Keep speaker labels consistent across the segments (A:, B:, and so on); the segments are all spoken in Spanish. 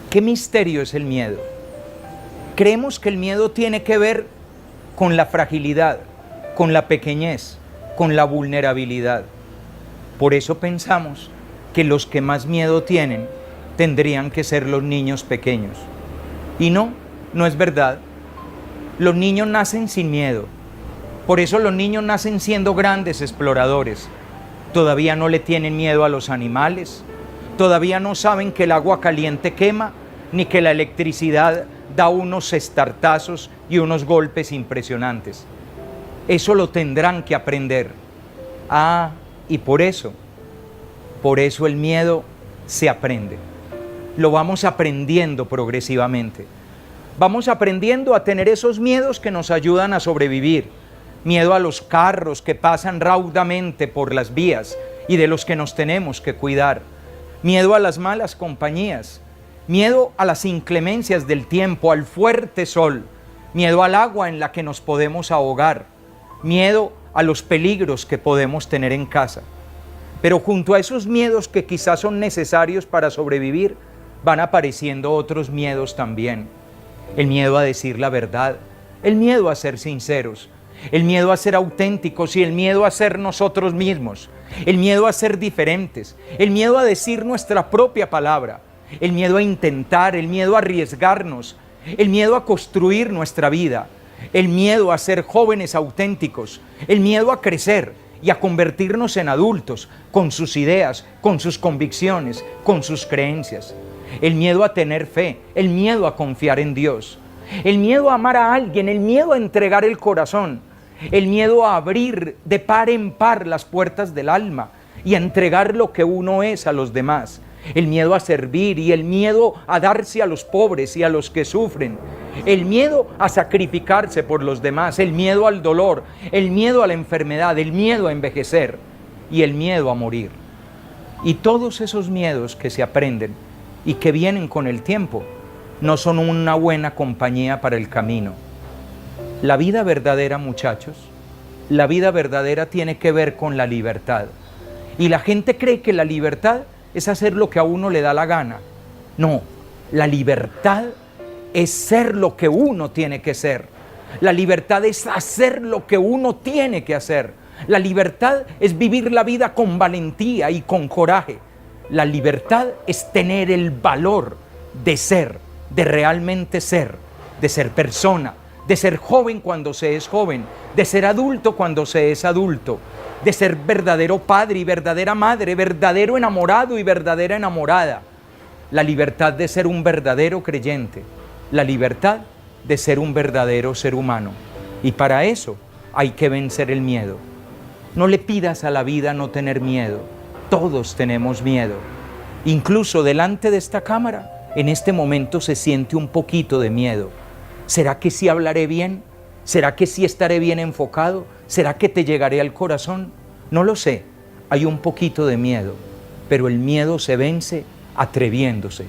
A: ¿Qué misterio es el miedo? Creemos que el miedo tiene que ver con la fragilidad, con la pequeñez, con la vulnerabilidad. Por eso pensamos que los que más miedo tienen tendrían que ser los niños pequeños. Y no, no es verdad. Los niños nacen sin miedo. Por eso los niños nacen siendo grandes exploradores. Todavía no le tienen miedo a los animales. Todavía no saben que el agua caliente quema, ni que la electricidad da unos estartazos y unos golpes impresionantes. Eso lo tendrán que aprender. Y por eso el miedo se aprende. Lo vamos aprendiendo progresivamente. Vamos aprendiendo a tener esos miedos que nos ayudan a sobrevivir. Miedo a los carros que pasan raudamente por las vías y de los que nos tenemos que cuidar. Miedo a las malas compañías. Miedo a las inclemencias del tiempo, al fuerte sol. Miedo al agua en la que nos podemos ahogar. Miedo a los peligros que podemos tener en casa. Pero junto a esos miedos que quizás son necesarios para sobrevivir, van apareciendo otros miedos también. El miedo a decir la verdad, el miedo a ser sinceros, el miedo a ser auténticos y el miedo a ser nosotros mismos, el miedo a ser diferentes, el miedo a decir nuestra propia palabra, el miedo a intentar, el miedo a arriesgarnos, el miedo a construir nuestra vida, el miedo a ser jóvenes auténticos, el miedo a crecer y a convertirnos en adultos con sus ideas, con sus convicciones, con sus creencias. El miedo a tener fe, el miedo a confiar en Dios, el miedo a amar a alguien, el miedo a entregar el corazón, el miedo a abrir de par en par las puertas del alma y a entregar lo que uno es a los demás, el miedo a servir y el miedo a darse a los pobres y a los que sufren, el miedo a sacrificarse por los demás, el miedo al dolor, el miedo a la enfermedad, el miedo a envejecer y el miedo a morir. Y todos esos miedos que se aprenden y que vienen con el tiempo, no son una buena compañía para el camino. La vida verdadera, muchachos, la vida verdadera tiene que ver con la libertad. Y la gente cree que la libertad es hacer lo que a uno le da la gana. No, la libertad es ser lo que uno tiene que ser. La libertad es hacer lo que uno tiene que hacer. La libertad es vivir la vida con valentía y con coraje. La libertad es tener el valor de ser, de realmente ser, de ser persona, de ser joven cuando se es joven, de ser adulto cuando se es adulto, de ser verdadero padre y verdadera madre, verdadero enamorado y verdadera enamorada. La libertad de ser un verdadero creyente, la libertad de ser un verdadero ser humano. Y para eso hay que vencer el miedo. No le pidas a la vida no tener miedo. Todos tenemos miedo. Incluso delante de esta cámara, en este momento se siente un poquito de miedo. ¿Será que sí hablaré bien? ¿Será que sí estaré bien enfocado? ¿Será que te llegaré al corazón? No lo sé. Hay un poquito de miedo, pero el miedo se vence atreviéndose.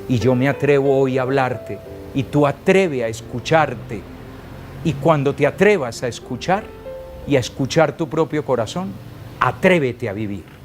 A: Y yo me atrevo hoy a hablarte, y tú atreve a escucharte. Y cuando te atrevas a escuchar y a escuchar tu propio corazón, atrévete a vivir.